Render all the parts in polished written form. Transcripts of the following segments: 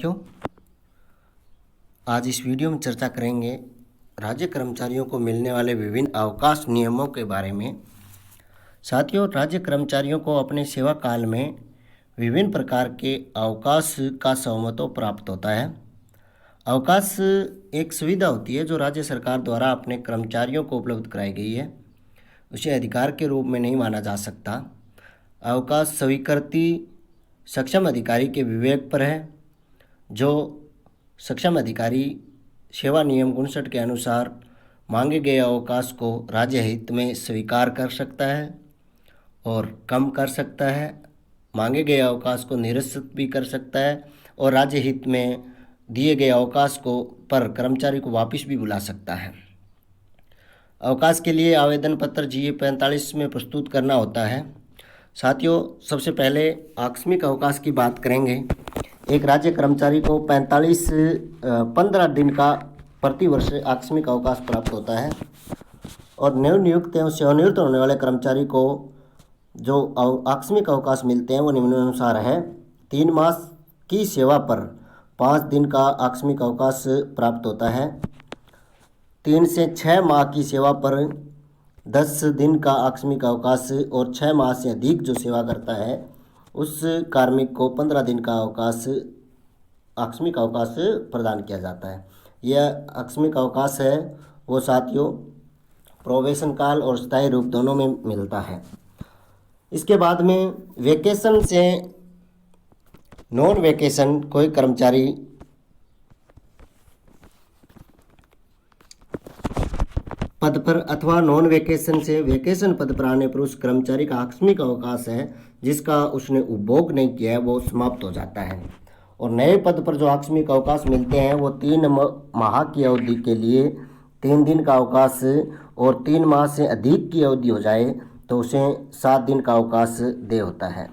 साथियों, आज इस वीडियो में चर्चा करेंगे राज्य कर्मचारियों को मिलने वाले विभिन्न अवकाश नियमों के बारे में। साथियों, राज्य कर्मचारियों को अपने सेवा काल में विभिन्न प्रकार के अवकाश का सहमतो प्राप्त होता है। अवकाश एक सुविधा होती है जो राज्य सरकार द्वारा अपने कर्मचारियों को उपलब्ध कराई गई है। उसे अधिकार के रूप में नहीं माना जा सकता। अवकाश स्वीकृति सक्षम अधिकारी के विवेक पर है। जो सक्षम अधिकारी सेवा नियम 59 के अनुसार मांगे गए अवकाश को राज्य हित में स्वीकार कर सकता है और कम कर सकता है, मांगे गए अवकाश को निरस्त भी कर सकता है और राज्य हित में दिए गए अवकाश को पर कर्मचारी को वापस भी बुला सकता है। अवकाश के लिए आवेदन पत्र GA 45 में प्रस्तुत करना होता है। साथियों, सबसे पहले आकस्मिक अवकाश की बात करेंगे। एक राज्य कर्मचारी को 15 दिन का प्रतिवर्ष आकस्मिक अवकाश प्राप्त होता है और नवनियुक्त एवं सेवानिवृत्त होने वाले कर्मचारी को जो आकस्मिक अवकाश मिलते हैं वो निम्नानुसार है। 3 मास की सेवा पर 5 दिन का आकस्मिक अवकाश प्राप्त होता है। 3 से 6 माह की सेवा पर 10 दिन का आकस्मिक अवकाश और 6 माह से अधिक जो सेवा करता है उस कार्मिक को 15 दिन का आकस्मिक अवकाश प्रदान किया जाता है। यह आकस्मिक अवकाश है वो साथियों प्रोबेशन काल और स्थायी रूप दोनों में मिलता है। इसके बाद में वेकेशन से नॉन वेकेशन कोई कर्मचारी पद पर अथवा नॉन वेकेशन से वेकेशन पद पर आने पर उस कर्मचारी का आकस्मिक अवकाश है जिसका उसने उपभोग नहीं किया है वो समाप्त हो जाता है। और नए पद पर जो आकस्मिक अवकाश मिलते हैं वो 3 माह की अवधि के लिए 3 दिन का अवकाश और 3 माह से अधिक की अवधि हो जाए तो उसे 7 दिन का अवकाश दे होता है।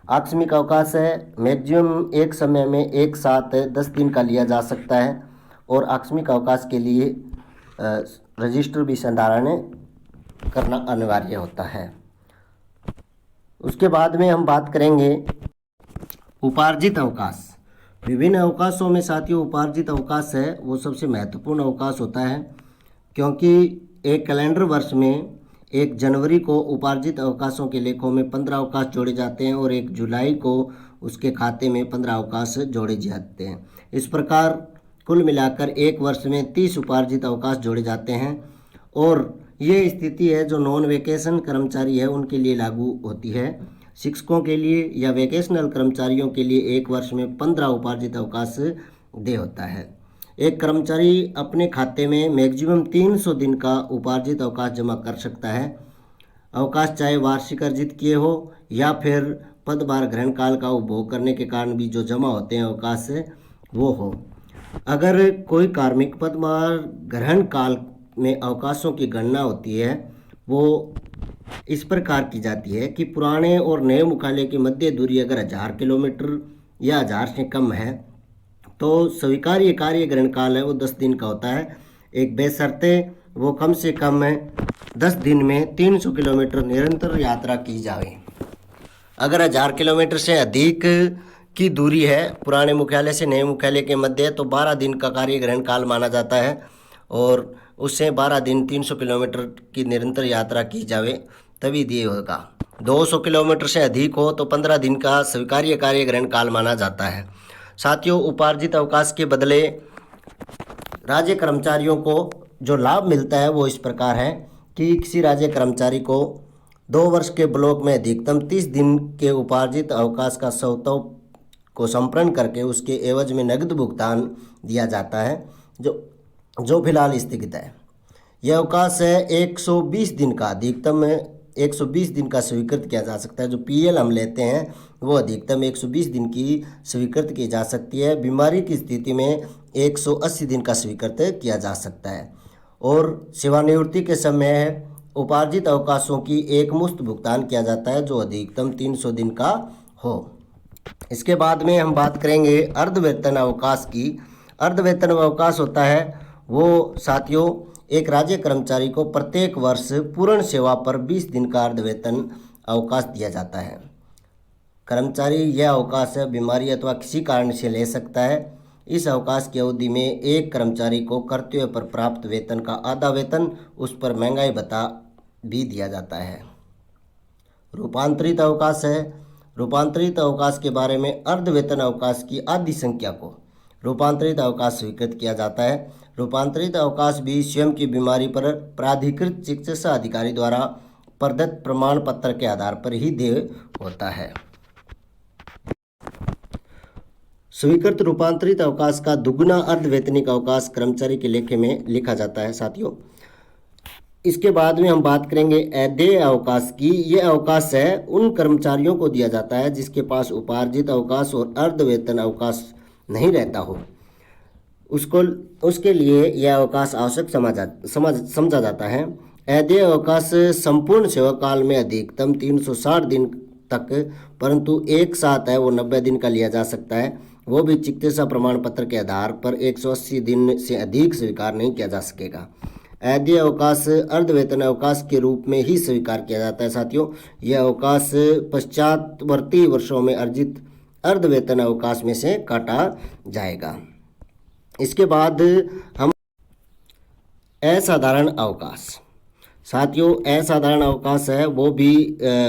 आकस्मिक अवकाश है मैक्सिमम एक समय में एक साथ 10 दिन का लिया जा सकता है और आकस्मिक अवकाश के लिए रजिस्टर भी संधारण करना अनिवार्य होता है। उसके बाद में हम बात करेंगे उपार्जित अवकाश। विभिन्न अवकाशों में साथियों उपार्जित अवकाश है वो सबसे महत्वपूर्ण अवकाश होता है, क्योंकि एक कैलेंडर वर्ष में 1 जनवरी को उपार्जित अवकाशों के लेखों में 15 अवकाश जोड़े जाते हैं और 1 जुलाई को उसके खाते में 15 अवकाश जोड़े जाते हैं। इस प्रकार कुल मिलाकर एक वर्ष में 30 उपार्जित अवकाश जोड़े जाते हैं और ये स्थिति है जो नॉन वेकेशन कर्मचारी है उनके लिए लागू होती है। शिक्षकों के लिए या वेकेशनल कर्मचारियों के लिए एक वर्ष में 15 उपार्जित अवकाश दे होता है। एक कर्मचारी अपने खाते में मैक्सिमम 300 दिन का उपार्जित अवकाश जमा कर सकता है। अवकाश चाहे वार्षिक अर्जित किए हो या फिर पदभार ग्रहण काल का उपभोग करने के कारण भी जो जमा होते हैं अवकाश वो हो। अगर कोई कार्मिक पदभार ग्रहण काल में अवकाशों की गणना होती है वो इस प्रकार की जाती है कि पुराने और नए मुख्यालय की मध्य दूरी अगर 1000 किलोमीटर या 1000 से कम है तो स्वीकार्य कार्य ग्रहण काल है वो 10 दिन का होता है। एक बेशर्ते वो कम से कम 10 दिन में 300 किलोमीटर निरंतर यात्रा की जाए। अगर 1000 किलोमीटर से अधिक की दूरी है पुराने मुख्यालय से नए मुख्यालय के मध्य तो 12 दिन का कार्य ग्रहण काल माना जाता है और उससे 12 दिन 300 किलोमीटर की निरंतर यात्रा की जावे तभी दिए होगा। 200 किलोमीटर से अधिक हो तो 15 दिन का स्वीकार्य कार्य ग्रहण काल माना जाता है। साथियों, उपार्जित अवकाश के बदले राज्य कर्मचारियों को जो लाभ मिलता है वो इस प्रकार है कि किसी राज्य कर्मचारी को 2 वर्ष के ब्लॉक में अधिकतम 30 दिन के उपार्जित अवकाश का स्वतः को संप्रण करके उसके एवज में नगद भुगतान दिया जाता है जो फिलहाल स्थगित है। यह अवकाश है 120 दिन का, अधिकतम 120 दिन का स्वीकृत किया जा सकता है। जो PL हम लेते हैं वो अधिकतम 120 दिन की स्वीकृत की जा सकती है। बीमारी की स्थिति में 180 दिन का स्वीकृत किया जा सकता है और सेवानिवृत्ति के समय उपार्जित अवकाशों की एकमुश्त भुगतान किया जाता है जो अधिकतम 300 दिन का हो। इसके बाद में हम बात करेंगे अर्धवेतन अवकाश की। अर्धवेतन अवकाश होता है वो साथियों एक राज्य कर्मचारी को प्रत्येक वर्ष पूर्ण सेवा पर 20 दिन का अर्धवेतन अवकाश दिया जाता है। कर्मचारी यह अवकाश बीमारी अथवा किसी कारण से ले सकता है। इस अवकाश की अवधि में एक कर्मचारी को कर्तव्य पर प्राप्त वेतन का आधा वेतन उस पर महंगाई भत्ता भी दिया जाता है। रूपांतरित अवकाश है। रूपांतरित अवकाश के बारे में अर्ध वेतन अवकाश की आधी संख्या को रूपांतरित अवकाश स्वीकृत किया जाता है। रूपांतरित अवकाश भी स्वयं की बीमारी पर प्राधिकृत चिकित्सा अधिकारी द्वारा प्रदत्त प्रमाण पत्र के आधार पर ही देय होता है। स्वीकृत रूपांतरित अवकाश का दुगुना अर्धवेतनिक अवकाश कर्मचारी के लेखे में लिखा जाता है। साथियों, इसके बाद में हम बात करेंगे अदेय अवकाश की। यह अवकाश है उन कर्मचारियों को दिया जाता है जिसके पास उपार्जित अवकाश और अर्धवेतन अवकाश नहीं रहता हो। उसके लिए यह अवकाश आवश्यक समझा जाता है। अदेय अवकाश संपूर्ण सेवा काल में अधिकतम 360 दिन तक, परंतु एक साथ है वो 90 दिन का लिया जा सकता है। वो भी चिकित्सा प्रमाण पत्र के आधार पर 180 दिन से अधिक स्वीकार नहीं किया जा सकेगा। अदेय अवकाश अर्धवेतन अवकाश के रूप में ही स्वीकार किया जाता है। साथियों, यह अवकाश पश्चातवर्ती वर्षों में अर्जित अर्धवेतन अवकाश में से काटा जाएगा। इसके बाद हम असाधारण अवकाश। साथियों, असाधारण अवकाश है वो भी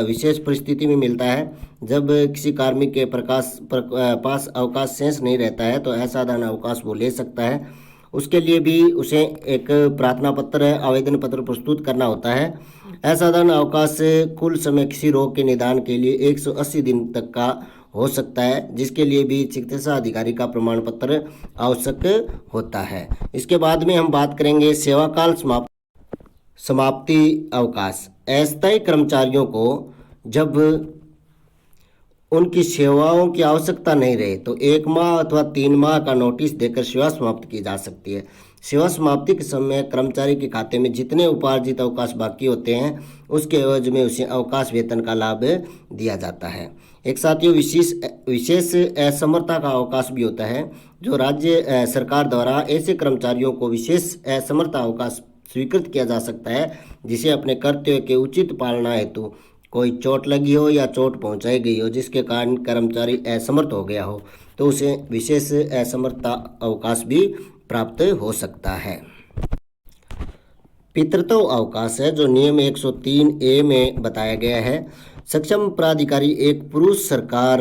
विशेष परिस्थिति में मिलता है। जब किसी कार्मिक के पास अवकाश शेष नहीं रहता है तो असाधारण अवकाश वो ले सकता है। उसके लिए भी उसे एक प्रार्थना पत्र आवेदन पत्र प्रस्तुत करना होता है। असाधारण अवकाश कुल समय किसी रोग के निदान के लिए 180 दिन तक का हो सकता है, जिसके लिए भी चिकित्सा अधिकारी का प्रमाण पत्र आवश्यक होता है। इसके बाद में हम बात करेंगे सेवाकाल समाप्ति अवकाश। अस्थायी कर्मचारियों को जब उनकी सेवाओं की आवश्यकता नहीं रहे तो 1 माह अथवा 3 माह का नोटिस देकर सेवा समाप्त की जा सकती है। सेवा समाप्ति के समय कर्मचारी के खाते में जितने उपार्जित अवकाश बाकी होते हैं उसके एवज में उसे अवकाश वेतन का लाभ दिया जाता है। एक साथियों, विशेष असमर्थता का अवकाश भी होता है, जो राज्य सरकार द्वारा ऐसे कर्मचारियों को विशेष असमर्थता अवकाश स्वीकृत किया जा सकता है जिसे अपने कर्तव्य के उचित पालना हेतु कोई चोट लगी हो या चोट पहुंचाई गई हो जिसके कारण कर्मचारी असमर्थ हो गया हो, तो उसे विशेष असमर्थता अवकाश भी प्राप्त हो सकता है। पितृत्व अवकाश है जो नियम 103A में बताया गया है। सक्षम प्राधिकारी एक पुरुष सरकार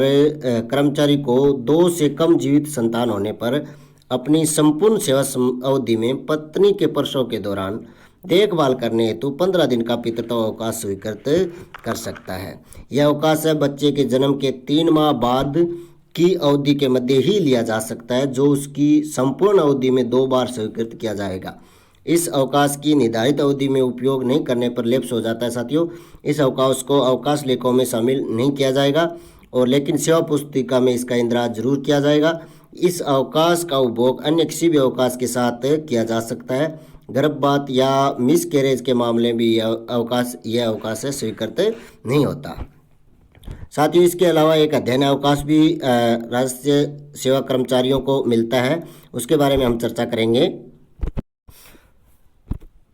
कर्मचारी को 2 से कम जीवित संतान होने पर अपनी संपूर्ण सेवा अवधि में पत्नी के प्रसव के दौरान देखभाल करने हेतु 15 दिन का पितृत्व अवकाश स्वीकृत कर सकता है। यह अवकाश है बच्चे के जन्म के 3 माह बाद की अवधि के मध्य ही लिया जा सकता है, जो उसकी संपूर्ण अवधि में 2 बार स्वीकृत किया जाएगा। इस अवकाश की निर्धारित अवधि में उपयोग नहीं करने पर लैप्स हो जाता है। साथियों, इस अवकाश को अवकाश लेखों में शामिल नहीं किया जाएगा और लेकिन सेवा पुस्तिका में इसका इंद्राज जरूर किया जाएगा। इस अवकाश का उपभोग अन्य किसी भी अवकाश के साथ किया जा सकता है। गर्भपात या मिसकैरेज के मामले में भी यह अवकाश स्वीकृत नहीं होता। साथ ही इसके अलावा एक अध्ययन अवकाश भी राष्ट्रीय सेवा कर्मचारियों को मिलता है, उसके बारे में हम चर्चा करेंगे।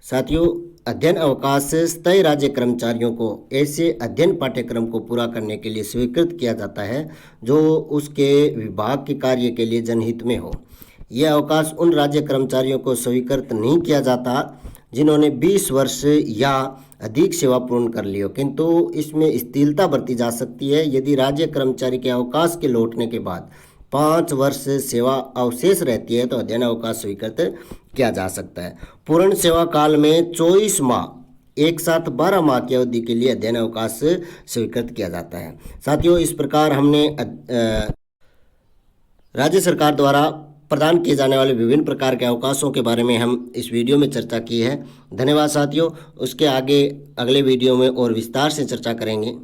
साथियों, अध्ययन अवकाश स्थायी राज्य कर्मचारियों को ऐसे अध्ययन पाठ्यक्रम को पूरा करने के लिए स्वीकृत किया जाता है जो उसके विभाग के कार्य के लिए जनहित में हो। यह अवकाश उन राज्य कर्मचारियों को स्वीकृत नहीं किया जाता जिन्होंने 20 वर्ष या अधिक सेवा पूर्ण कर ली हो, किंतु इसमें स्थिरता बरती जा सकती है यदि राज्य कर्मचारी के अवकाश के लौटने के बाद 5 वर्ष सेवा अवशेष रहती है तो अध्ययन अवकाश स्वीकृत किया जा सकता है। पूर्ण सेवा काल में 24 माह एक साथ 12 माह की अवधि के लिए अध्ययन अवकाश स्वीकृत किया जाता है। साथियों, इस प्रकार हमने राज्य सरकार द्वारा प्रदान किए जाने वाले विभिन्न प्रकार के अवकाशों के बारे में हम इस वीडियो में चर्चा की है। धन्यवाद साथियों। उसके आगे अगले वीडियो में और विस्तार से चर्चा करेंगे।